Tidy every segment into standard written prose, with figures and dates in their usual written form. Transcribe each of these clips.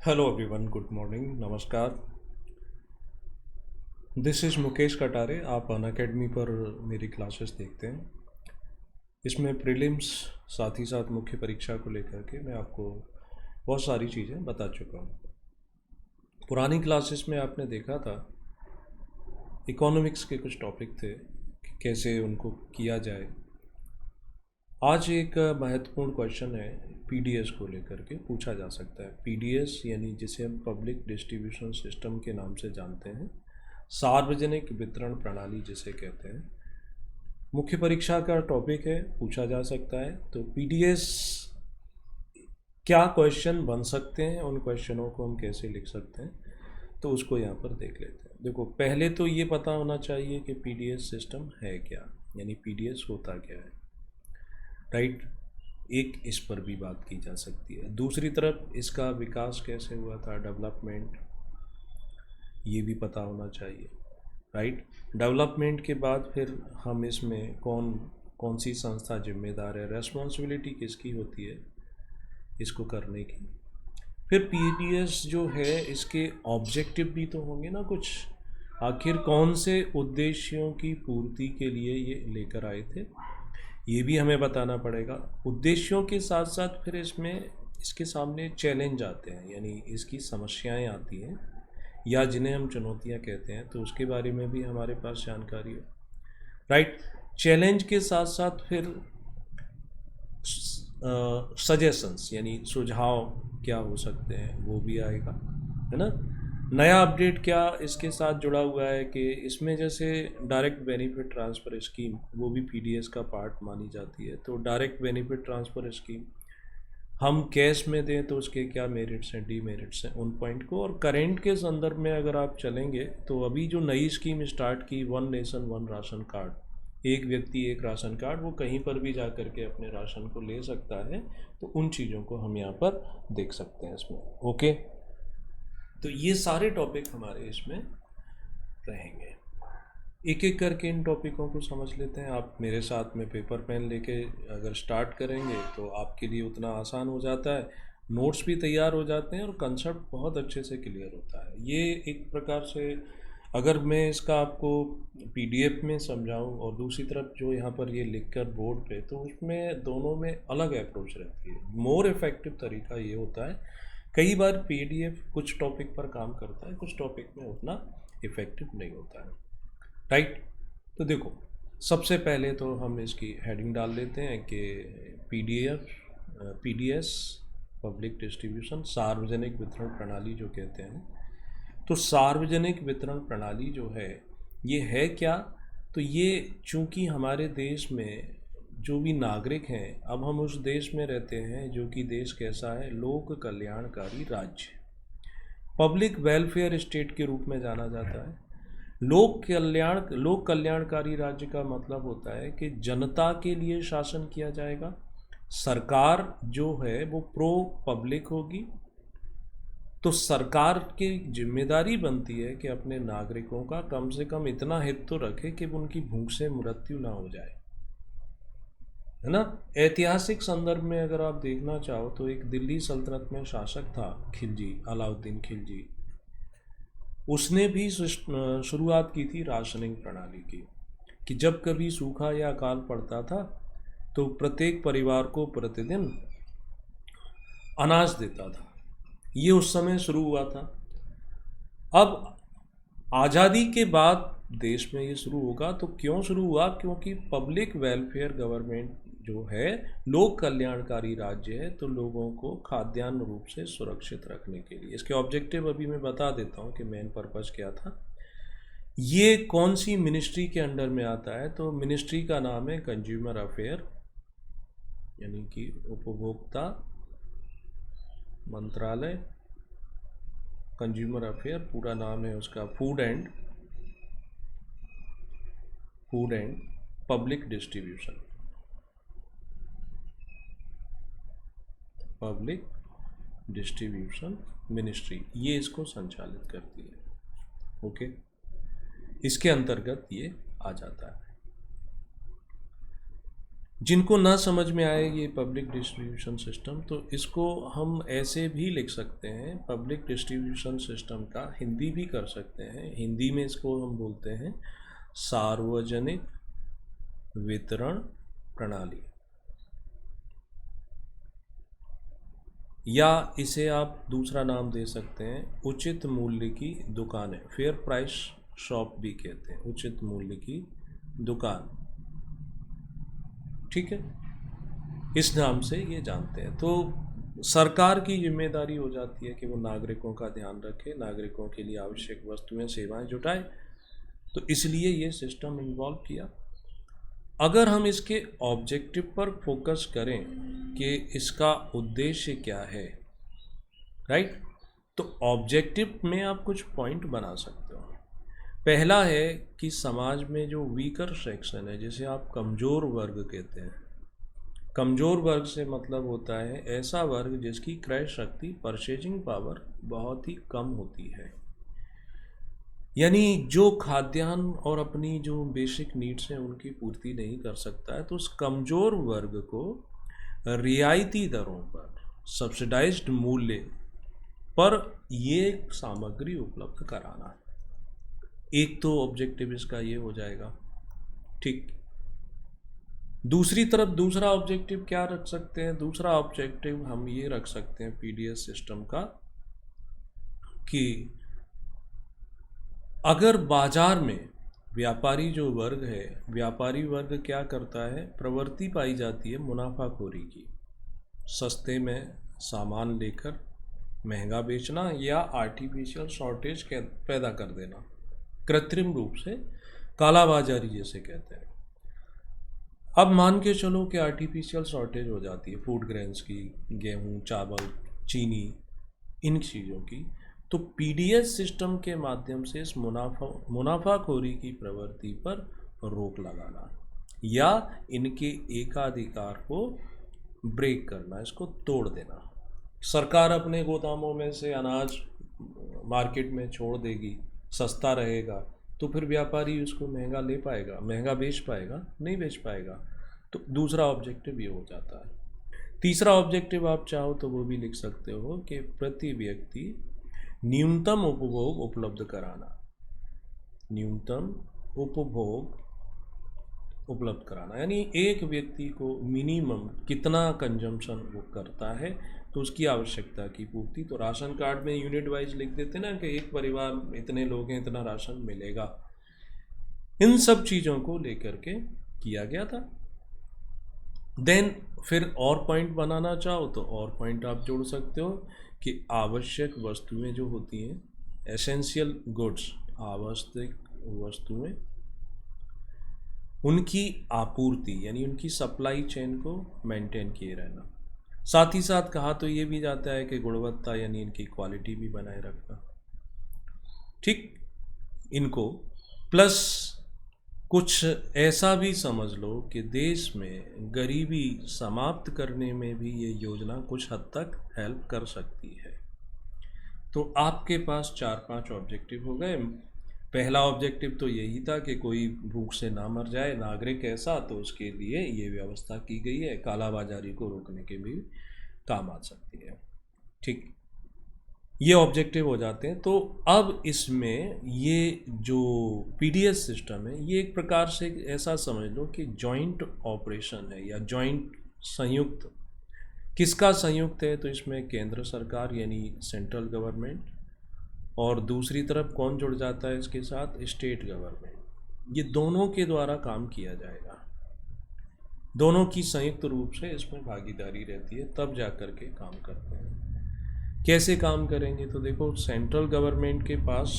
Hello everyone, good morning, नमस्कार। This is Mukesh Katare. आप Unacademy पर मेरी क्लासेस देखते हैं। इसमें प्रीलिम्स साथ ही साथ मुख्य परीक्षा को लेकर के मैं आपको बहुत सारी चीज़ें बता चुका हूँ। पुरानी क्लासेस में आपने देखा था इकोनॉमिक्स के कुछ टॉपिक थे कि कैसे उनको किया जाए। आज एक महत्वपूर्ण क्वेश्चन है, पीडीएस को लेकर के पूछा जा सकता है। पीडीएस यानी जिसे हम पब्लिक डिस्ट्रीब्यूशन सिस्टम के नाम से जानते हैं, सार्वजनिक वितरण प्रणाली जिसे कहते हैं। मुख्य परीक्षा का टॉपिक है, पूछा जा सकता है। तो पीडीएस क्या क्वेश्चन बन सकते हैं, उन क्वेश्चनों को हम कैसे लिख सकते हैं, तो उसको यहाँ पर देख लेते हैं। देखो, पहले तो ये पता होना चाहिए कि पीडीएस सिस्टम है क्या, यानी पीडीएस होता क्या है, राइट। एक इस पर भी बात की जा सकती है। दूसरी तरफ इसका विकास कैसे हुआ था, डेवलपमेंट, ये भी पता होना चाहिए, राइट। डेवलपमेंट के बाद फिर हम इसमें कौन कौन सी संस्था जिम्मेदार है, रेस्पॉन्सिबिलिटी किसकी होती है इसको करने की। फिर पीडीएस जो है, इसके ऑब्जेक्टिव भी तो होंगे ना कुछ। आखिर कौन से उद्देश्यों की पूर्ति के लिए ये लेकर आए थे, ये भी हमें बताना पड़ेगा। उद्देश्यों के साथ साथ फिर इसमें इसके सामने चैलेंज आते हैं, यानी इसकी समस्याएं आती हैं, या जिन्हें हम चुनौतियां कहते हैं, तो उसके बारे में भी हमारे पास जानकारी हो, राइट। चैलेंज के साथ साथ फिर सजेशंस यानी सुझाव क्या हो सकते हैं, वो भी आएगा, है ना। नया अपडेट क्या इसके साथ जुड़ा हुआ है कि इसमें जैसे डायरेक्ट बेनिफिट ट्रांसफ़र स्कीम, वो भी पीडीएस का पार्ट मानी जाती है। तो डायरेक्ट बेनिफिट ट्रांसफ़र स्कीम हम कैश में दें तो उसके क्या मेरिट्स हैं, डीमेरिट्स हैं, उन पॉइंट को। और करेंट के संदर्भ में अगर आप चलेंगे तो अभी जो नई स्कीम स्टार्ट की, one nation one ration card, एक व्यक्ति एक राशन कार्ड, वो कहीं पर भी जा कर के अपने राशन को ले सकता है। तो उन चीज़ों को हम यहाँ पर देख सकते हैं इसमें। ओके, तो ये सारे टॉपिक हमारे इसमें रहेंगे। एक एक करके इन टॉपिकों को समझ लेते हैं। आप मेरे साथ में पेपर पेन लेके अगर स्टार्ट करेंगे तो आपके लिए उतना आसान हो जाता है, नोट्स भी तैयार हो जाते हैं और कंसेप्ट बहुत अच्छे से क्लियर होता है। ये एक प्रकार से अगर मैं इसका आपको पीडीएफ में समझाऊं और दूसरी तरफ जो यहाँ पर ये लिखकर बोर्ड पे, तो उसमें दोनों में अलग अप्रोच रहती है। मोर इफ़ेक्टिव तरीका ये होता है, कई बार पीडीएफ कुछ टॉपिक पर काम करता है, कुछ टॉपिक में उतना इफ़ेक्टिव नहीं होता है, राइट। तो देखो, सबसे पहले तो हम इसकी हेडिंग डाल देते हैं कि पीडीएस पब्लिक डिस्ट्रीब्यूशन सार्वजनिक वितरण प्रणाली जो कहते हैं। तो सार्वजनिक वितरण प्रणाली जो है, ये है क्या। तो ये चूंकि हमारे देश में जो भी नागरिक हैं, अब हम उस देश में रहते हैं जो कि देश कैसा है, लोक कल्याणकारी राज्य, पब्लिक वेलफेयर स्टेट के रूप में जाना जाता है। लोक कल्याणकारी राज्य का मतलब होता है कि जनता के लिए शासन किया जाएगा। सरकार जो है वो प्रो पब्लिक होगी। तो सरकार की जिम्मेदारी बनती है कि अपने नागरिकों का कम से कम इतना हित तो रखे कि उनकी भूख से मृत्यु ना हो जाए, है ना। ऐतिहासिक संदर्भ में अगर आप देखना चाहो तो एक दिल्ली सल्तनत में शासक था, खिलजी, अलाउद्दीन खिलजी। उसने भी शुरुआत की थी राशनिंग प्रणाली की, कि जब कभी सूखा या अकाल पड़ता था तो प्रत्येक परिवार को प्रतिदिन अनाज देता था। ये उस समय शुरू हुआ था। अब आज़ादी के बाद देश में ये शुरू होगा, तो क्यों शुरू हुआ, क्योंकि पब्लिक वेलफेयर गवर्नमेंट जो है, लोक कल्याणकारी राज्य है, तो लोगों को खाद्यान्न रूप से सुरक्षित रखने के लिए। इसके ऑब्जेक्टिव अभी मैं बता देता हूँ कि मेन पर्पस क्या था। ये कौन सी मिनिस्ट्री के अंडर में आता है, तो मिनिस्ट्री का नाम है कंज्यूमर अफेयर, यानी कि उपभोक्ता मंत्रालय। कंज्यूमर अफेयर पूरा नाम है उसका food and public distribution, public distribution ministry, ये इसको संचालित करती है। ओके, इसके अंतर्गत ये आ जाता है। जिनको ना समझ में आए ये पब्लिक डिस्ट्रीब्यूशन सिस्टम, तो इसको हम ऐसे भी लिख सकते हैं, पब्लिक डिस्ट्रीब्यूशन सिस्टम का हिंदी भी कर सकते हैं। हिंदी में इसको हम बोलते हैं सार्वजनिक वितरण प्रणाली, या इसे आप दूसरा नाम दे सकते हैं उचित मूल्य की दुकानें, फेयर प्राइस शॉप भी कहते हैं, उचित मूल्य की दुकान। ठीक है, इस नाम से ये जानते हैं। तो सरकार की जिम्मेदारी हो जाती है कि वो नागरिकों का ध्यान रखे, नागरिकों के लिए आवश्यक वस्तुएं सेवाएं जुटाए, तो इसलिए ये सिस्टम इन्वॉल्व किया। अगर हम इसके ऑब्जेक्टिव पर फोकस करें कि इसका उद्देश्य क्या है, राइट, तो ऑब्जेक्टिव में आप कुछ पॉइंट बना सकते हो। पहला है कि समाज में जो वीकर सेक्शन है, जिसे आप कमज़ोर वर्ग कहते हैं, कमज़ोर वर्ग से मतलब होता है ऐसा वर्ग जिसकी क्रय शक्ति, परचेजिंग पावर बहुत ही कम होती है, यानी जो खाद्यान्न और अपनी जो बेसिक नीड्स हैं उनकी पूर्ति नहीं कर सकता है, तो उस कमज़ोर वर्ग को रियायती दरों पर, सब्सिडाइज्ड मूल्य पर ये सामग्री उपलब्ध कराना। एक तो ऑब्जेक्टिव इसका ये हो जाएगा। ठीक, दूसरी तरफ दूसरा ऑब्जेक्टिव क्या रख सकते हैं? दूसरा ऑब्जेक्टिव हम ये रख सकते हैं पीडीएस सिस्टम का कि अगर बाजार में व्यापारी जो वर्ग है, व्यापारी वर्ग क्या करता है, प्रवृत्ति पाई जाती है मुनाफाखोरी की, सस्ते में सामान लेकर महंगा बेचना या आर्टिफिशियल शॉर्टेज पैदा कर देना, कृत्रिम रूप से कालाबाजारी जिसे कहते हैं। अब मान के चलो कि आर्टिफिशियल शॉर्टेज हो जाती है फूड ग्रेन्स की, गेहूँ, चावल, चीनी, इन चीज़ों की, तो पीडीएस सिस्टम के माध्यम से इस मुनाफाखोरी की प्रवृत्ति पर रोक लगाना या इनके एकाधिकार को ब्रेक करना, इसको तोड़ देना। सरकार अपने गोदामों में से अनाज मार्केट में छोड़ देगी, सस्ता रहेगा, तो फिर व्यापारी उसको महंगा ले पाएगा, महंगा बेच पाएगा? नहीं बेच पाएगा। तो दूसरा ऑब्जेक्टिव ये हो जाता है। तीसरा ऑब्जेक्टिव आप चाहो तो वो भी लिख सकते हो कि प्रति व्यक्ति न्यूनतम उपभोग उपलब्ध कराना, न्यूनतम उपभोग उपलब्ध कराना, यानी एक व्यक्ति को मिनिमम कितना कंजम्पशन वो करता है तो उसकी आवश्यकता की पूर्ति। तो राशन कार्ड में यूनिट वाइज लिख देते ना कि एक परिवार इतने लोग हैं, इतना राशन मिलेगा। इन सब चीज़ों को लेकर के किया गया था। देन फिर और पॉइंट बनाना चाहो तो और पॉइंट आप जोड़ सकते हो कि आवश्यक वस्तुएं जो होती हैं, एसेंशियल गुड्स, आवश्यक वस्तुएं, उनकी आपूर्ति यानी उनकी सप्लाई चेन को मेंटेन किए रहना। साथ ही साथ कहा तो ये भी जाता है कि गुणवत्ता यानी इनकी क्वालिटी भी बनाए रखना। ठीक, इनको प्लस कुछ ऐसा भी समझ लो कि देश में गरीबी समाप्त करने में भी ये योजना कुछ हद तक हेल्प कर सकती है। तो आपके पास 4-5 ऑब्जेक्टिव हो गए। पहला ऑब्जेक्टिव तो यही था कि कोई भूख से ना मर जाए नागरिक ऐसा, तो उसके लिए ये व्यवस्था की गई है, कालाबाजारी को रोकने के भी काम आ सकती है। ठीक, ये ऑब्जेक्टिव हो जाते हैं। तो अब इसमें ये जो पीडीएस सिस्टम है, ये एक प्रकार से ऐसा समझ लो कि जॉइंट ऑपरेशन है या जॉइंट संयुक्त। किसका संयुक्त है? तो इसमें केंद्र सरकार यानी सेंट्रल गवर्नमेंट, और दूसरी तरफ कौन जुड़ जाता है इसके साथ? State government. ये दोनों के द्वारा काम किया जाएगा, दोनों की संयुक्त रूप से इसमें भागीदारी रहती है, तब जा कर के काम करते हैं। कैसे काम करेंगे? तो देखो, सेंट्रल गवर्नमेंट के पास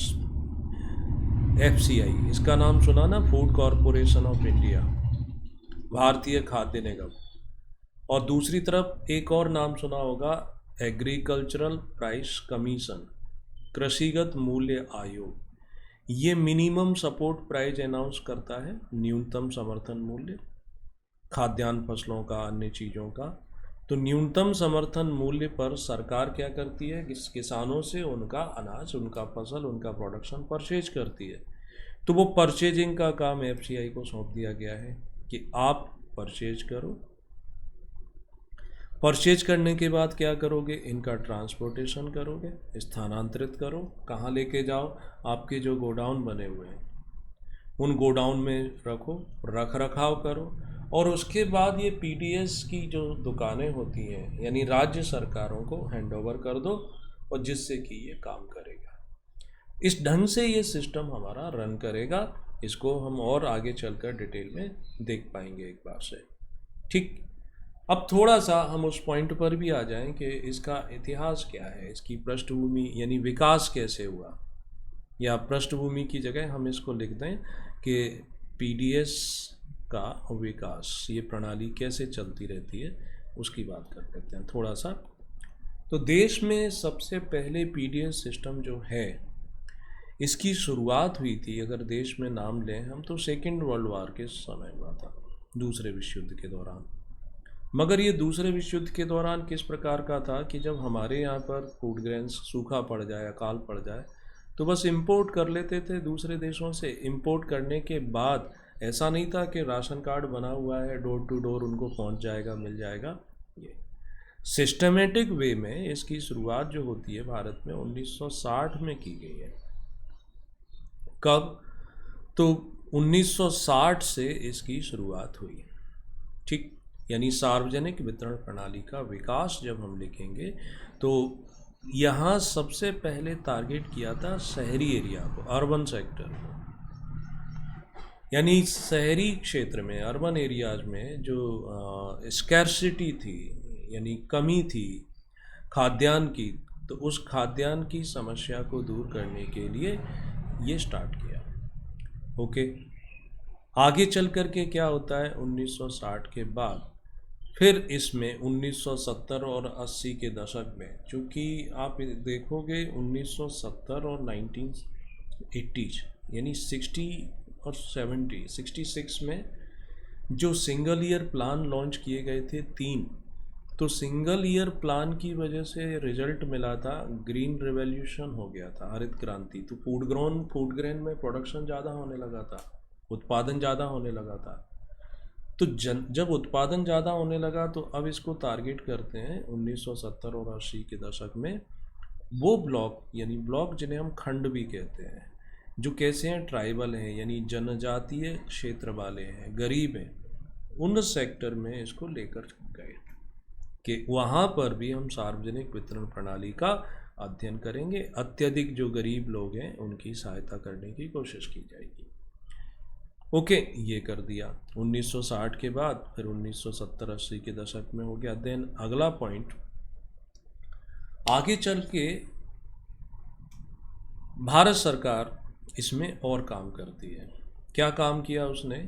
एफसीआई, इसका नाम सुना ना, फूड कॉरपोरेशन ऑफ इंडिया, भारतीय खाद्य निगम, और दूसरी तरफ एक और नाम सुना होगा, एग्रीकल्चरल प्राइस कमीशन, कृषिगत मूल्य आयोग। ये मिनिमम सपोर्ट प्राइस अनाउंस करता है, न्यूनतम समर्थन मूल्य खाद्यान्न फसलों का, अन्य चीज़ों का। तो न्यूनतम समर्थन मूल्य पर सरकार क्या करती है? किसानों से उनका अनाज, उनका फसल, उनका प्रोडक्शन परचेज करती है। तो वो परचेजिंग का काम एफसीआई को सौंप दिया गया है कि आप परचेज करो। परचेज करने के बाद क्या करोगे, इनका ट्रांसपोर्टेशन करोगे, स्थानांतरित करो। कहाँ लेके जाओ, आपके जो गोडाउन बने हुए हैं उन गोडाउन में रखो, रख रखाव करो। और उसके बाद ये पीडीएस की जो दुकानें होती हैं यानी राज्य सरकारों को हैंडओवर कर दो, और जिससे कि ये काम करेगा। इस ढंग से ये सिस्टम हमारा रन करेगा। इसको हम और आगे चलकर डिटेल में देख पाएंगे एक बार से। ठीक, अब थोड़ा सा हम उस पॉइंट पर भी आ जाएं कि इसका इतिहास क्या है, इसकी पृष्ठभूमि यानी विकास कैसे हुआ, या पृष्ठभूमि की जगह हम इसको लिख दें कि पीडीएस का विकास, ये प्रणाली कैसे चलती रहती है उसकी बात कर लेते हैं थोड़ा सा। तो देश में सबसे पहले पीडीएस सिस्टम जो है इसकी शुरुआत हुई थी, अगर देश में नाम लें हम, तो सेकेंड वर्ल्ड वॉर के समय हुआ था, दूसरे विश्व युद्ध के दौरान। मगर ये दूसरे विश्व युद्ध के दौरान किस प्रकार का था कि जब हमारे यहाँ पर फूड ग्रेन्स सूखा पड़ जाए, अकाल पड़ जाए, तो बस इंपोर्ट कर लेते थे दूसरे देशों से। इंपोर्ट करने के बाद ऐसा नहीं था कि राशन कार्ड बना हुआ है, डोर टू डोर उनको पहुंच जाएगा, मिल जाएगा। ये सिस्टमेटिक वे में इसकी शुरुआत जो होती है भारत में 1960 में की गई है। कब? तो 1960 से इसकी शुरुआत हुई। ठीक, यानी सार्वजनिक वितरण प्रणाली का विकास जब हम लिखेंगे तो यहाँ सबसे पहले टारगेट किया था शहरी एरिया को, अर्बन सेक्टर को। यानी शहरी क्षेत्र में, अर्बन एरियाज में जो स्कैर्सिटी थी यानी कमी थी खाद्यान्न की, तो उस खाद्यान्न की समस्या को दूर करने के लिए ये स्टार्ट किया। ओके, आगे चल कर के क्या होता है 1960 के बाद, फिर इसमें 1970 और 80 के दशक में, चूँकि आप देखोगे 1970 और 1980 यानी 60 और 70, 66 में जो सिंगल ईयर प्लान लॉन्च किए गए थे 3, तो सिंगल ईयर प्लान की वजह से रिजल्ट मिला था, ग्रीन रिवॉल्यूशन हो गया था, हरित क्रांति। तो फूड ग्रेन में प्रोडक्शन ज़्यादा होने लगा था, उत्पादन ज़्यादा होने लगा था। तो जब उत्पादन ज़्यादा होने लगा तो अब इसको टारगेट करते हैं 1970 और 80 के दशक में वो ब्लॉक, यानी ब्लॉक जिन्हें हम खंड भी कहते हैं, जो कैसे हैं, ट्राइबल हैं यानी जनजातीय क्षेत्र वाले हैं, गरीब हैं, उन सेक्टर में इसको लेकर गए कि वहाँ पर भी हम सार्वजनिक वितरण प्रणाली का अध्ययन करेंगे। अत्यधिक जो गरीब लोग हैं उनकी सहायता करने की कोशिश की जाएगी। ओके, ये कर दिया 1960 के बाद, फिर 1970-80 के दशक में हो गया। देन अगला पॉइंट, आगे चल के भारत सरकार इसमें और काम करती है। क्या काम किया उसने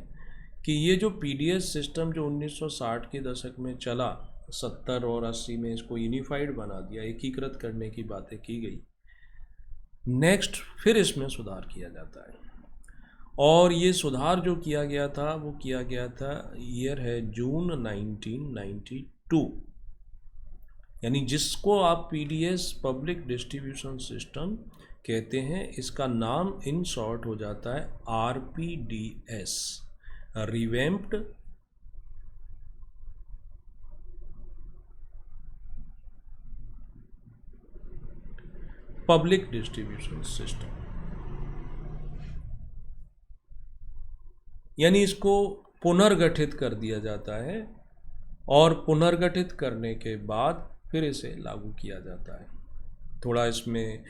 कि ये जो पीडीएस सिस्टम जो 1960 के दशक में चला, 70 और 80 में इसको यूनिफाइड बना दिया, एकीकृत करने की बातें की गई। नेक्स्ट फिर इसमें सुधार किया जाता है, और ये सुधार जो किया गया था वो किया गया था, ईयर है जून 1992, यानी जिसको आप पीडीएस पब्लिक डिस्ट्रीब्यूशन सिस्टम कहते हैं। इसका नाम इन शॉर्ट हो जाता है आरपीडीएस, रिवैम्प्ड पब्लिक डिस्ट्रीब्यूशन सिस्टम। यानी इसको पुनर्गठित कर दिया जाता है, और पुनर्गठित करने के बाद फिर इसे लागू किया जाता है। थोड़ा इसमें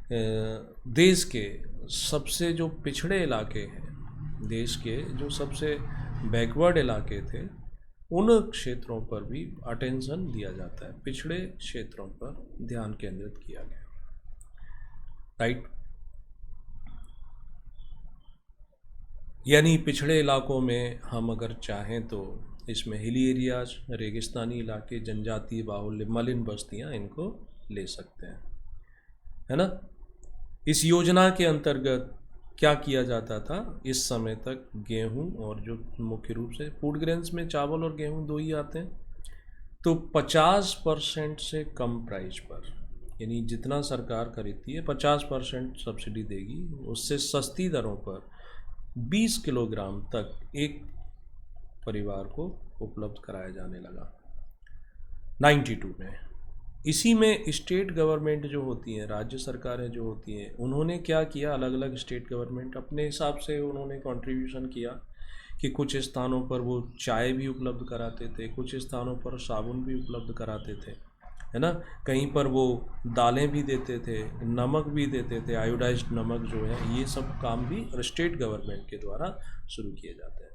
देश के सबसे जो पिछड़े इलाके हैं, देश के जो सबसे बैकवर्ड इलाके थे, उन क्षेत्रों पर भी अटेंशन दिया जाता है, पिछड़े क्षेत्रों पर ध्यान केंद्रित किया गया। राइट, यानी पिछड़े इलाकों में हम अगर चाहें तो इसमें हिली एरियाज, रेगिस्तानी इलाके, जनजातीय बाहुल्य, मलिन बस्तियां, इनको ले सकते हैं, है ना। इस योजना के अंतर्गत क्या किया जाता था, इस समय तक गेहूं, और जो मुख्य रूप से फूड ग्रेन्स में चावल और गेहूं दो ही आते हैं, तो 50% से कम प्राइस पर, यानी जितना सरकार खरीदती है 50% सब्सिडी देगी, उससे सस्ती दरों पर 20 किलोग्राम तक एक परिवार को उपलब्ध कराया जाने लगा 92 में। इसी में स्टेट गवर्नमेंट जो होती हैं, राज्य सरकारें जो होती हैं, उन्होंने क्या किया, अलग अलग स्टेट गवर्नमेंट अपने हिसाब से उन्होंने कंट्रीब्यूशन किया कि कुछ स्थानों पर वो चाय भी उपलब्ध कराते थे, कुछ स्थानों पर साबुन भी उपलब्ध कराते थे, है ना। कहीं पर वो दालें भी देते थे, नमक भी देते थे, आयोडाइज्ड नमक जो है, ये सब काम भी स्टेट गवर्नमेंट के द्वारा शुरू किए जाते हैं।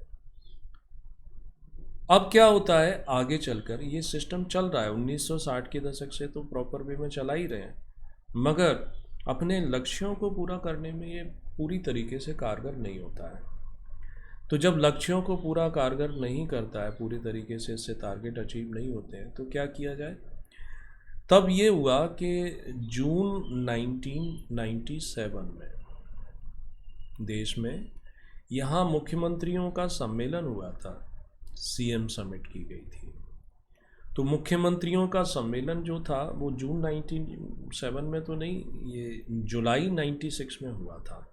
अब क्या होता है आगे चलकर, ये सिस्टम चल रहा है 1960 के दशक से तो प्रॉपर वे में चला ही रहे हैं, मगर अपने लक्ष्यों को पूरा करने में ये पूरी तरीके से कारगर नहीं होता है। तो जब लक्ष्यों को पूरा कारगर नहीं करता है, पूरी तरीके से इससे टारगेट अचीव नहीं होते हैं, तो क्या किया जाए। तब ये हुआ कि जून 1997 में देश में यहाँ मुख्यमंत्रियों का सम्मेलन हुआ था, सीएम समिट की गई थी। तो मुख्यमंत्रियों का सम्मेलन जो था वो जून 97 में तो नहीं, ये जुलाई 96 में हुआ था।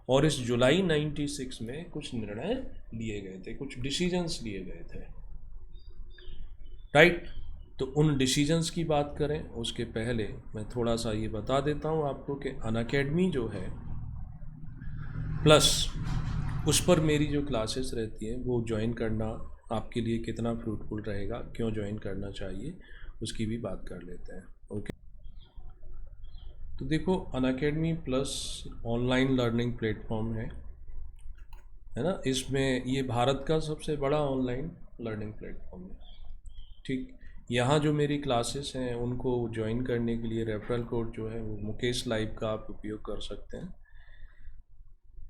और इस जुलाई 96 में कुछ निर्णय लिए गए थे, कुछ डिसीजंस लिए गए थे, राइट। तो उन डिसीजंस की बात करें उसके पहले मैं थोड़ा सा ये बता देता हूँ आपको कि अनअकैडमी जो है प्लस उस पर मेरी जो क्लासेस रहती हैं वो ज्वाइन करना आपके लिए कितना फ्रूटफुल रहेगा, क्यों ज्वाइन करना चाहिए, उसकी भी बात कर लेते हैं। ओके, तो देखो Unacademy plus online learning platform है ना। इसमें ये भारत का सबसे बड़ा ऑनलाइन लर्निंग प्लेटफॉर्म है, ठीक। यहाँ जो मेरी क्लासेस हैं उनको ज्वाइन करने के लिए रेफरल कोड जो है वो मुकेश लाइव का आप उपयोग कर सकते हैं।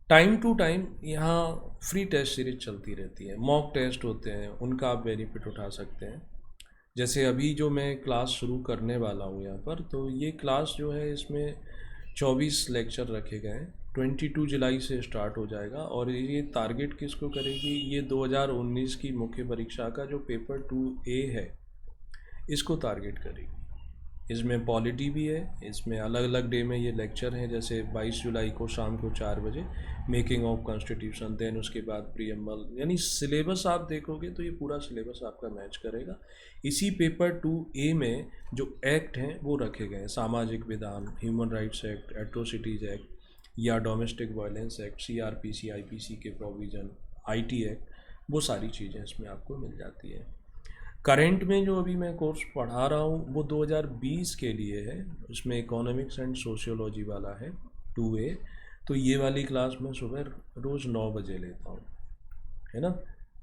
टाइम टू टाइम यहाँ फ्री टेस्ट सीरीज चलती रहती है, मॉक टेस्ट होते हैं, उनका आप बेनिफिट उठा सकते हैं। जैसे अभी जो मैं क्लास शुरू करने वाला हूँ यहाँ पर, तो ये क्लास जो है इसमें 24 लेक्चर रखे गए हैं, 22 जुलाई से स्टार्ट हो जाएगा। और ये टारगेट किसको करेगी, ये 2019 की मुख्य परीक्षा का जो पेपर 2A है इसको टारगेट करेगी। इसमें पॉलिटी भी है, इसमें अलग अलग डे में ये लेक्चर हैं, जैसे 22 जुलाई को शाम को 4 बजे मेकिंग ऑफ कॉन्स्टिट्यूशन, देन उसके बाद प्रीएम्बल, यानी सिलेबस आप देखोगे तो ये पूरा सिलेबस आपका मैच करेगा। इसी पेपर 2A में जो एक्ट हैं वो रखे गए हैं, सामाजिक विधान, human rights act, atrocities act या domestic violence act, CRPC IPC के प्रोविज़न, IT एक्ट, वो सारी चीज़ें इसमें आपको मिल जाती हैं। करंट में जो अभी मैं कोर्स पढ़ा रहा हूँ वो 2020 के लिए है, उसमें इकोनॉमिक्स एंड सोशियोलॉजी वाला है 2A। तो ये वाली क्लास मैं सुबह रोज़ 9 बजे लेता हूँ, है ना।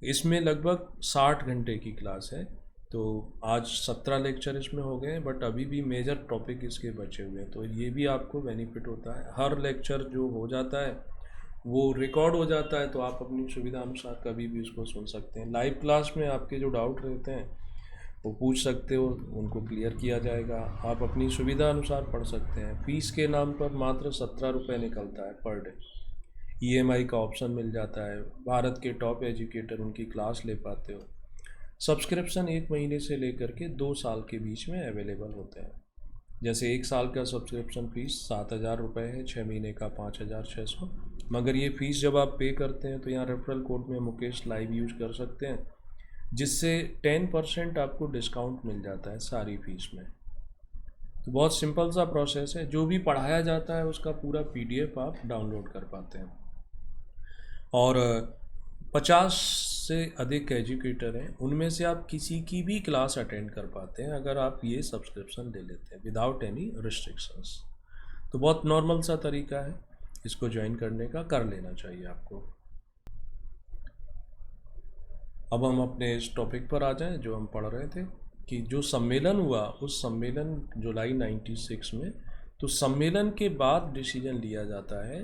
इसमें लगभग 60 घंटे की क्लास है। तो आज 17 लेक्चर इसमें हो गए हैं, बट अभी भी मेजर टॉपिक इसके बचे हुए हैं, तो ये भी आपको बेनिफिट होता है। हर लेक्चर जो हो जाता है वो रिकॉर्ड हो जाता है, तो आप अपनी सुविधा अनुसार कभी भी उसको सुन सकते हैं। लाइव क्लास में आपके जो डाउट रहते हैं वो पूछ सकते हो, उनको क्लियर किया जाएगा। आप अपनी सुविधा अनुसार पढ़ सकते हैं। फ़ीस के नाम पर मात्र 17 रुपये निकलता है पर डे। EMI का ऑप्शन मिल जाता है, भारत के टॉप एजुकेटर उनकी क्लास ले पाते हो। सब्सक्रिप्शन 1 महीने से लेकर के 2 साल के बीच में अवेलेबल होते हैं। जैसे 1 साल का सब्सक्रिप्शन फ़ीस 7,000 रुपये है, 6 महीने का 5,600। मगर ये फ़ीस जब आप पे करते हैं तो यहाँ रेफरल कोड में मुकेश लाइव यूज कर सकते हैं, जिससे 10% आपको डिस्काउंट मिल जाता है सारी फीस में। तो बहुत सिंपल सा प्रोसेस है, जो भी पढ़ाया जाता है उसका पूरा PDF आप डाउनलोड कर पाते हैं। और 50 से अधिक एजुकेटर हैं, उनमें से आप किसी की भी क्लास अटेंड कर पाते हैं अगर आप ये सब्सक्रिप्शन ले लेते हैं विदाउट एनी रिस्ट्रिक्शंस। तो बहुत नॉर्मल सा तरीका है, इसको ज्वाइन करने का कर लेना चाहिए आपको। अब हम अपने इस टॉपिक पर आ जाएं जो हम पढ़ रहे थे कि जो सम्मेलन हुआ, उस सम्मेलन जुलाई 96 में, तो सम्मेलन के बाद डिसीजन लिया जाता है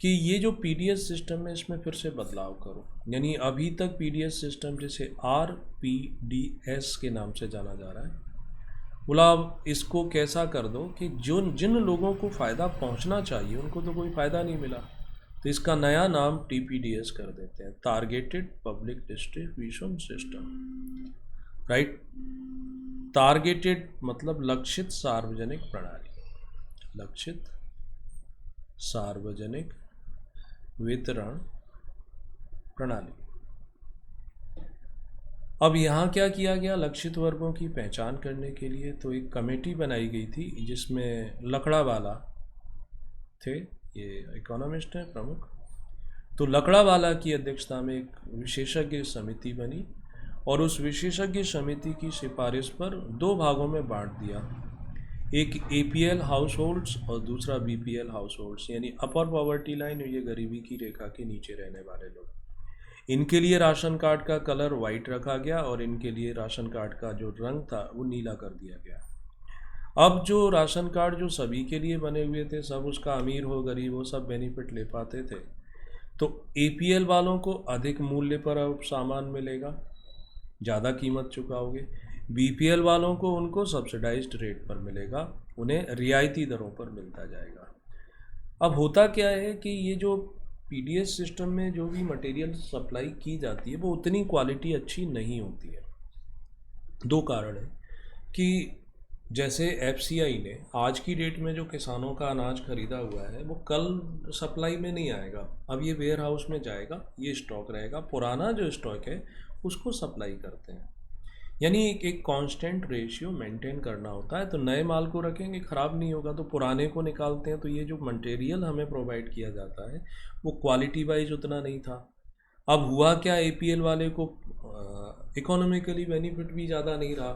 कि ये जो PDS सिस्टम है इसमें फिर से बदलाव करो। यानी अभी तक PDS सिस्टम जिसे RPDS के नाम से जाना जा रहा है, बोला अब इसको कैसा कर दो कि जो जिन लोगों को फ़ायदा पहुंचना चाहिए उनको तो कोई फ़ायदा नहीं मिला, तो इसका नया नाम TPDS कर देते हैं, targeted public distribution system, right. Targeted मतलब लक्षित सार्वजनिक प्रणाली, लक्षित सार्वजनिक वितरण प्रणाली। अब यहाँ क्या किया गया, लक्षित वर्गों की पहचान करने के लिए तो एक कमेटी बनाई गई थी जिसमें लकड़ावाला थे, ये इकोनॉमिस्ट हैं प्रमुख। तो लकड़ावाला की अध्यक्षता में एक विशेषज्ञ समिति बनी और उस विशेषज्ञ समिति की सिफारिश पर दो भागों में बांट दिया, एक एपीएल हाउस होल्ड्स और दूसरा बीपीएल हाउस होल्ड्स, यानी अपर पॉवर्टी लाइन, ये गरीबी की रेखा के नीचे रहने वाले लोग। इनके लिए राशन कार्ड का कलर वाइट रखा गया और इनके लिए राशन कार्ड का जो रंग था वो नीला कर दिया गया। अब जो राशन कार्ड जो सभी के लिए बने हुए थे, सब उसका अमीर हो गरीब हो सब बेनिफिट ले पाते थे। तो एपीएल वालों को अधिक मूल्य पर अब सामान मिलेगा, ज़्यादा कीमत चुकाओगे। बीपीएल वालों को उनको सब्सिडाइज्ड रेट पर मिलेगा, उन्हें रियायती दरों पर मिलता जाएगा। अब होता क्या है कि ये जो पीडीएस सिस्टम में जो भी मटेरियल सप्लाई की जाती है वो उतनी क्वालिटी अच्छी नहीं होती है। दो कारण है कि जैसे एफसीआई ने आज की डेट में जो किसानों का अनाज खरीदा हुआ है वो कल सप्लाई में नहीं आएगा, अब ये वेयर हाउस में जाएगा, ये स्टॉक रहेगा, पुराना जो स्टॉक है उसको सप्लाई करते हैं। यानी एक कांस्टेंट रेशियो मेंटेन करना होता है। तो नए माल को रखेंगे, ख़राब नहीं होगा, तो पुराने को निकालते हैं। तो ये जो मटेरियल हमें प्रोवाइड किया जाता है वो क्वालिटी वाइज उतना नहीं था। अब हुआ क्या, एपीएल वाले को इकोनॉमिकली बेनिफिट भी ज़्यादा नहीं रहा,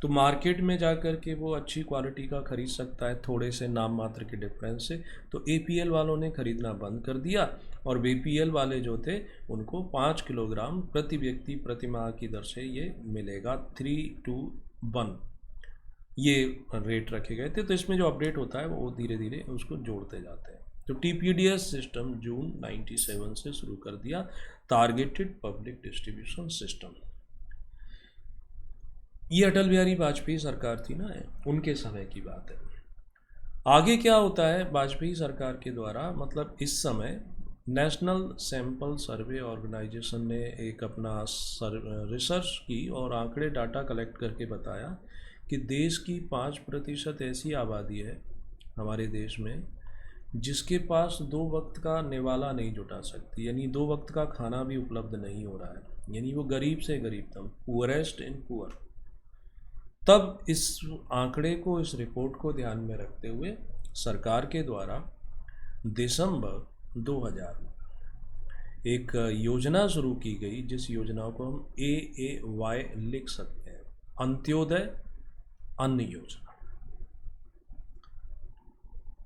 तो मार्केट में जा कर के वो अच्छी क्वालिटी का ख़रीद सकता है थोड़े से नाम मात्र के डिफरेंस से। तो एपीएल वालों ने ख़रीदना बंद कर दिया और बीपीएल वाले जो थे उनको 5 किलोग्राम प्रति व्यक्ति प्रति माह की दर से ये मिलेगा, 3:1 ये रेट रखे गए थे। तो इसमें जो अपडेट होता है वो धीरे धीरे उसको जोड़ते जाते हैं। तो टीपीडीएस सिस्टम जून 97 से शुरू कर दिया, टारगेटेड पब्लिक डिस्ट्रीब्यूशन सिस्टम। ये अटल बिहारी वाजपेयी सरकार थी ना, उनके समय की बात है। आगे क्या होता है, वाजपेयी सरकार के द्वारा, मतलब इस समय नेशनल सैंपल सर्वे ऑर्गेनाइजेशन ने एक अपना रिसर्च की और आंकड़े डाटा कलेक्ट करके बताया कि देश की 5% ऐसी आबादी है हमारे देश में जिसके पास 2 वक्त का निवाला नहीं जुटा सकती, यानी 2 वक्त का खाना भी उपलब्ध नहीं हो रहा है, यानी वो गरीब से गरीबतम, पुअरेस्ट इन पुअर। तब इस आंकड़े को, इस रिपोर्ट को ध्यान में रखते हुए सरकार के द्वारा दिसंबर 2000 में एक योजना शुरू की गई, जिस योजना को हम AAY लिख सकते हैं, अंत्योदय अन्न योजना।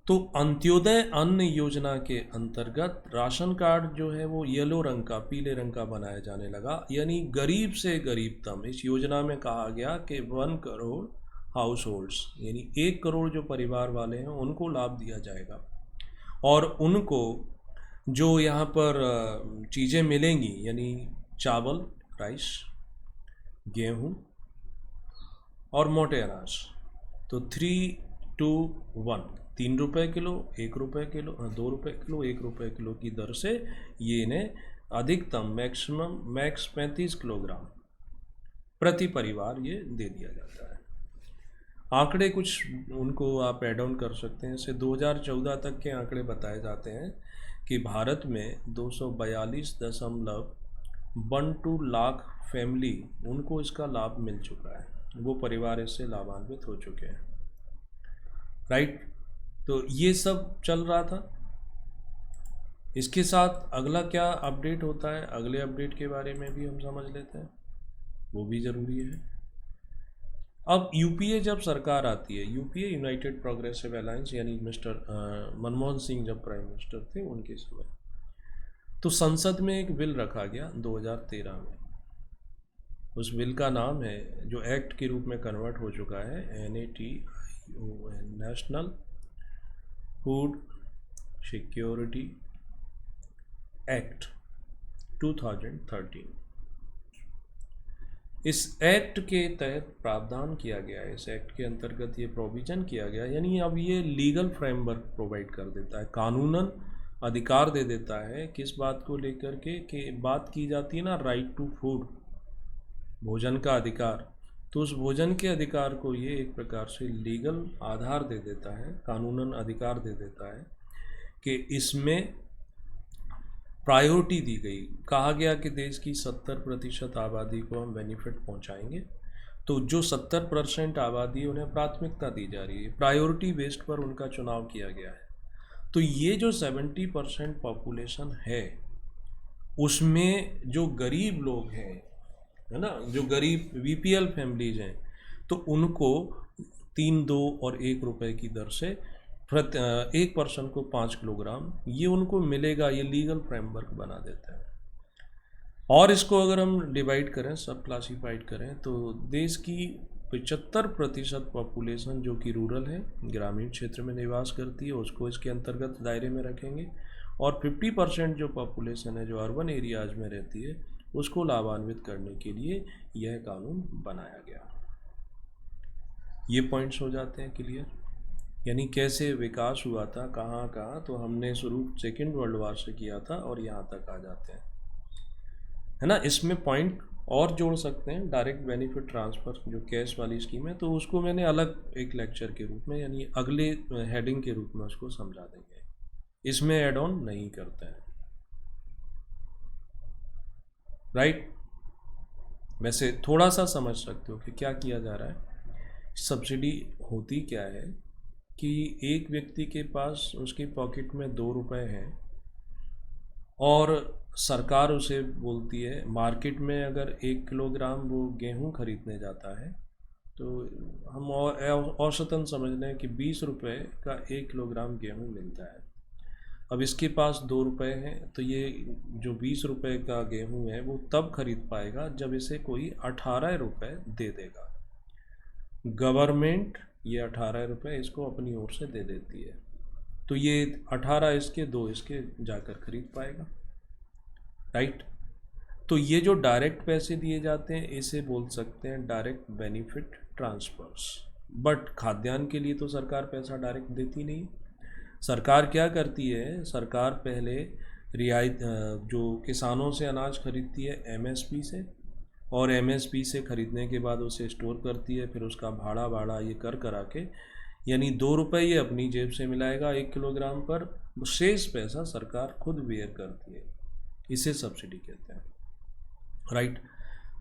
तो अंत्योदय अन्न योजना के अंतर्गत राशन कार्ड जो है वो येलो रंग का, पीले रंग का बनाया जाने लगा, यानी गरीब से गरीबतम। इस योजना में कहा गया कि 1 करोड़ हाउस होल्ड्स, यानी 1 करोड़ जो परिवार वाले हैं उनको लाभ दिया जाएगा। और उनको जो यहाँ पर चीज़ें मिलेंगी, यानी चावल, राइस, गेहूँ और मोटे अनाज, तो 3:1, 3 रुपये किलो, 1 रुपये किलो, 2 रुपये किलो, 1 रुपये किलो की दर से ये इन्हें अधिकतम मैक्स 35 किलोग्राम प्रति परिवार ये दे दिया जाता है। आंकड़े कुछ उनको आप ऐड ऑन कर सकते हैं। इससे 2014 तक के आंकड़े बताए जाते हैं कि भारत में 242.12 लाख फैमिली, उनको इसका लाभ मिल चुका है, वो परिवार इससे लाभान्वित हो चुके हैं, राइट। तो ये सब चल रहा था। इसके साथ अगला क्या अपडेट होता है, अगले अपडेट के बारे में भी हम समझ लेते हैं, वो भी ज़रूरी है। अब यूपीए जब सरकार आती है, यूपीए यूनाइटेड प्रोग्रेसिव अलायंस, यानी मिस्टर मनमोहन सिंह जब प्राइम मिनिस्टर थे उनके समय, तो संसद में एक बिल रखा गया 2013 में। उस बिल का नाम है, जो एक्ट के रूप में कन्वर्ट हो चुका है, NATION, national food security act 2013। इस एक्ट के तहत प्रावधान किया गया है, इस एक्ट के अंतर्गत ये प्रोविज़न किया गया, यानी अब ये लीगल फ्रेमवर्क प्रोवाइड कर देता है, कानूनन अधिकार दे देता है। किस बात को लेकर के, कि बात की जाती है ना राइट टू फूड, भोजन का अधिकार, तो उस भोजन के अधिकार को ये एक प्रकार से लीगल आधार दे देता है, कानूनन अधिकार दे देता है कि इसमें प्रायोरिटी दी गई। कहा गया कि देश की 70% आबादी को हम बेनिफिट पहुंचाएंगे, तो जो 70% आबादी उन्हें प्राथमिकता दी जा रही है, प्रायोरिटी बेस्ड पर उनका चुनाव किया गया है। तो ये जो 70% पॉपुलेशन है, उसमें जो गरीब लोग हैं, है ना, जो गरीब बीपीएल फैमिलीज हैं, तो उनको 3, 2 और 1 रुपए की दर से एक पर्सन को 5 किलोग्राम ये उनको मिलेगा। ये लीगल फ्रेमवर्क बना देता है। और इसको अगर हम डिवाइड करें, सब क्लासीफाइड करें, तो देश की 75% पॉपुलेशन जो कि रूरल है, ग्रामीण क्षेत्र में निवास करती है, उसको इसके अंतर्गत दायरे में रखेंगे। और 50% जो पॉपुलेशन है जो अर्बन एरियाज में रहती है, उसको लाभान्वित करने के लिए यह कानून बनाया गया। ये पॉइंट्स हो जाते हैं क्लियर। यानी कैसे विकास हुआ था, कहाँ कहाँ, तो हमने शुरू सेकेंड वर्ल्ड वॉर से किया था और यहाँ तक आ जाते हैं, है ना। इसमें पॉइंट और जोड़ सकते हैं, डायरेक्ट बेनिफिट ट्रांसफ़र जो कैश वाली स्कीम है, तो उसको मैंने अलग एक लेक्चर के रूप में, यानी अगले हेडिंग के रूप में उसको समझा देंगे, इसमें ऐड ऑन नहीं करते हैं, राइट। वैसे थोड़ा सा समझ सकते हो कि क्या किया जा रहा है। सब्सिडी होती क्या है कि एक व्यक्ति के पास उसकी पॉकेट में 2 रुपए हैं और सरकार उसे बोलती है, मार्केट में अगर 1 किलोग्राम वो गेहूँ खरीदने जाता है, तो हम औसतन समझ लें कि 20 रुपए का 1 किलोग्राम गेहूँ मिलता है। अब इसके पास 2 रुपए हैं, तो ये जो 20 रुपए का गेहूँ है वो तब खरीद पाएगा जब इसे कोई 18 रुपए दे देगा। गवर्नमेंट ये 18 रुपए इसको अपनी ओर से दे देती है, तो ये 18 इसके, 2 इसके जाकर खरीद पाएगा, राइट। तो ये जो डायरेक्ट पैसे दिए जाते हैं इसे बोल सकते हैं डायरेक्ट बेनिफिट ट्रांसफर्स। बट खाद्यान्न के लिए तो सरकार पैसा डायरेक्ट देती नहीं। सरकार क्या करती है, सरकार पहले रियायत जो किसानों से अनाज खरीदती है एमएसपी से, और एमएसपी से ख़रीदने के बाद उसे स्टोर करती है, फिर उसका भाड़ा ये कर करा के, यानी 2 रुपए ये अपनी जेब से मिलाएगा 1 किलोग्राम पर, शेष पैसा सरकार खुद बेयर करती है। इसे सब्सिडी कहते हैं, right.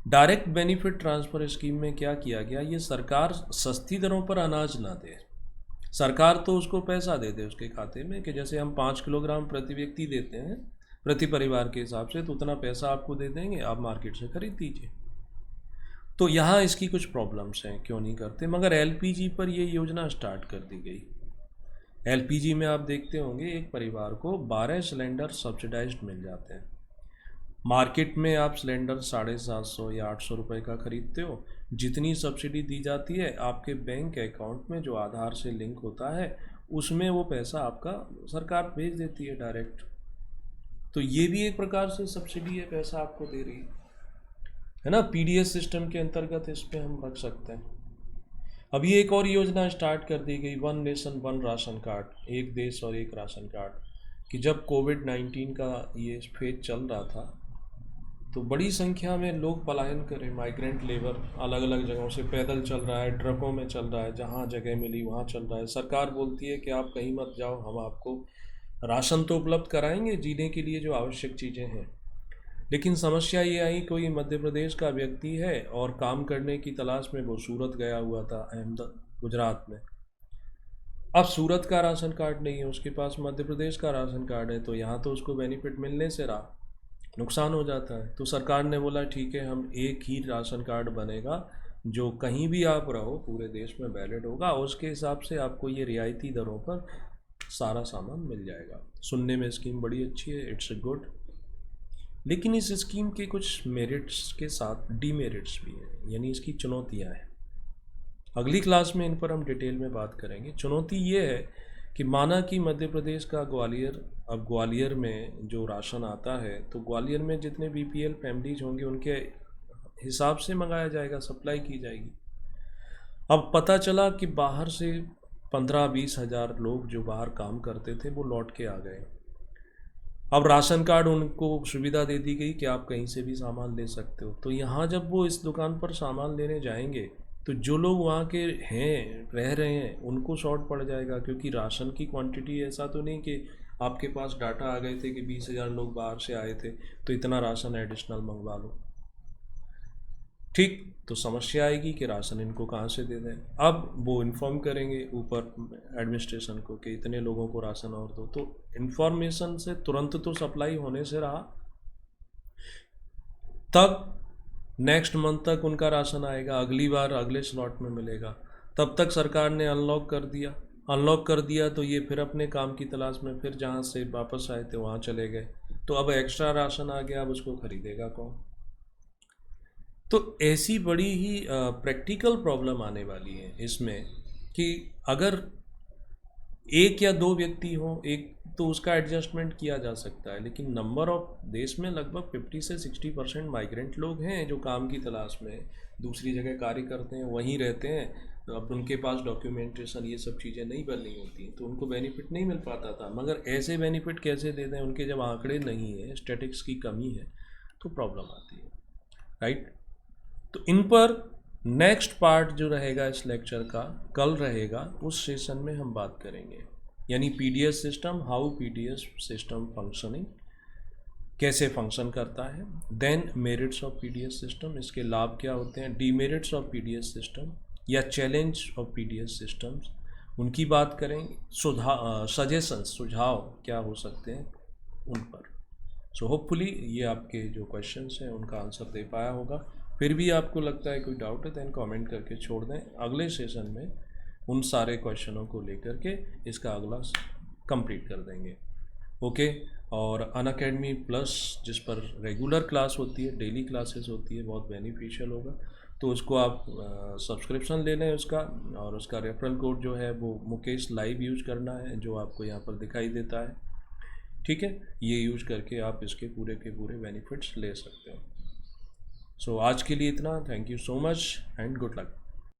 Direct benefit transfer scheme में क्या किया गया, ये सरकार सस्ती दरों पर अनाज ना दे, सरकार तो उसको पैसा दे दे उसके खाते में, कि जैसे हम 5 किलोग्राम प्रति व्यक्ति देते हैं प्रति परिवार के हिसाब से, तो उतना पैसा आपको दे देंगे, आप मार्केट से खरीद दीजिए। तो यहाँ इसकी कुछ प्रॉब्लम्स हैं, क्यों नहीं करते। मगर एलपीजी पर ये योजना स्टार्ट कर दी गई। एलपीजी में आप देखते होंगे एक परिवार को 12 सिलेंडर सब्सिडाइज्ड मिल जाते हैं। मार्केट में आप सिलेंडर 750 या 800 रुपये का ख़रीदते हो, जितनी सब्सिडी दी जाती है आपके बैंक अकाउंट में जो आधार से लिंक होता है, उसमें वो पैसा आपका सरकार भेज देती है डायरेक्ट। तो ये भी एक प्रकार से सब्सिडी है, पैसा आपको दे रही है ना। पीडीएस सिस्टम के अंतर्गत इस पर हम रख सकते हैं। अभी एक और योजना स्टार्ट कर दी गई, 1 नेशन 1 राशन कार्ड, एक देश और एक राशन कार्ड, कि जब कोविड-19 का ये फेज चल रहा था तो बड़ी संख्या में लोग पलायन करें, माइग्रेंट लेबर अलग अलग जगहों से पैदल चल रहा है, ट्रकों में चल रहा है, जहाँ जगह मिली वहाँ चल रहा है। सरकार बोलती है कि आप कहीं मत जाओ, हम आपको राशन तो उपलब्ध कराएंगे जीने के लिए जो आवश्यक चीज़ें हैं। लेकिन समस्या ये आई, कोई मध्य प्रदेश का व्यक्ति है और काम करने की तलाश में वो सूरत गया हुआ था, गुजरात में। अब सूरत का राशन कार्ड नहीं है, उसके पास मध्य प्रदेश का राशन कार्ड है, तो यहाँ तो उसको बेनिफिट मिलने से रहा, नुकसान हो जाता है। तो सरकार ने बोला ठीक है, हम एक ही राशन कार्ड बनेगा जो कहीं भी आप रहो पूरे देश में वैलिड होगा, उसके हिसाब से आपको ये रियायती दरों पर सारा सामान मिल जाएगा। सुनने में स्कीम बड़ी अच्छी है, इट्स गुड। लेकिन इस स्कीम के कुछ मेरिट्स के साथ डीमेरिट्स भी हैं, यानी इसकी चुनौतियां हैं। अगली क्लास में इन पर हम डिटेल में बात करेंगे। चुनौती ये है कि माना कि मध्य प्रदेश का ग्वालियर, अब ग्वालियर में जो राशन आता है तो ग्वालियर में जितने बीपीएल फैमिलीज होंगे उनके हिसाब से मंगाया जाएगा, सप्लाई की जाएगी। अब पता चला कि बाहर से 15-20 हज़ार लोग जो बाहर काम करते थे वो लौट के आ गए। अब राशन कार्ड उनको सुविधा दे दी गई कि आप कहीं से भी सामान ले सकते हो। तो यहाँ जब वो इस दुकान पर सामान लेने जाएंगे तो जो लोग वहाँ के हैं, रह रहे हैं, उनको शॉर्ट पड़ जाएगा, क्योंकि राशन की क्वांटिटी ऐसा तो नहीं कि आपके पास डाटा आ गए थे कि 20,000 लोग बाहर से आए थे, तो इतना राशन एडिशनल मंगवा लो। ठीक, तो समस्या आएगी कि राशन इनको कहाँ से दे दें। अब वो इन्फॉर्म करेंगे ऊपर एडमिनिस्ट्रेशन को कि इतने लोगों को राशन और दो, तो इन्फॉर्मेशन से तुरंत तो सप्लाई होने से रहा, तब नेक्स्ट मंथ तक उनका राशन आएगा, अगली बार अगले स्लॉट में मिलेगा। तब तक सरकार ने अनलॉक कर दिया तो ये फिर अपने काम की तलाश में फिर जहाँ से वापस आए थे वहाँ चले गए। तो अब एक्स्ट्रा राशन आ गया, अब उसको खरीदेगा कौन? तो ऐसी बड़ी ही प्रैक्टिकल प्रॉब्लम आने वाली है इसमें कि अगर एक या दो व्यक्ति हो, एक तो उसका एडजस्टमेंट किया जा सकता है, लेकिन नंबर ऑफ देश में लगभग 50 से 60% माइग्रेंट लोग हैं जो काम की तलाश में दूसरी जगह कार्य करते हैं, वहीं रहते हैं। तो अब उनके पास डॉक्यूमेंटेशन ये सब चीज़ें नहीं बननी होती, तो उनको बेनिफिट नहीं मिल पाता था। मगर ऐसे बेनिफिट कैसे दे दें, उनके जब आंकड़े नहीं है, स्टैटिस्टिक्स की कमी है, तो प्रॉब्लम आती है, राइट। तो इन पर नेक्स्ट पार्ट जो रहेगा इस लेक्चर का, कल रहेगा, उस सेशन में हम बात करेंगे, यानी PDS system, how PDS system functioning, कैसे फंक्शन करता है। Then merits of PDS system, इसके लाभ क्या होते हैं, डीमेरिट्स ऑफ पीडीएस सिस्टम या चैलेंज ऑफ पीडीएस सिस्टम्स, उनकी बात करेंगे। सजेशंस, सुझाव क्या हो सकते हैं उन पर। सो होपफुली ये आपके जो क्वेश्चंस हैं उनका आंसर दे पाया होगा। फिर भी आपको लगता है कोई डाउट है, देन कमेंट करके छोड़ दें। अगले सेशन में उन सारे क्वेश्चनों को लेकर के इसका अगला कंप्लीट कर देंगे। ओके। और अनअकैडमी प्लस जिस पर रेगुलर क्लास होती है, डेली क्लासेस होती है, बहुत बेनिफिशियल होगा। तो उसको आप सब्सक्रिप्शन ले लें उसका, और उसका रेफरल कोड जो है वो मुकेश लाइव यूज करना है, जो आपको यहाँ पर दिखाई देता है। ठीक है, ये यूज करके आप इसके पूरे के पूरे बेनिफिट्स ले सकते हो। सो आज के लिए इतना। Thank you so much and good luck.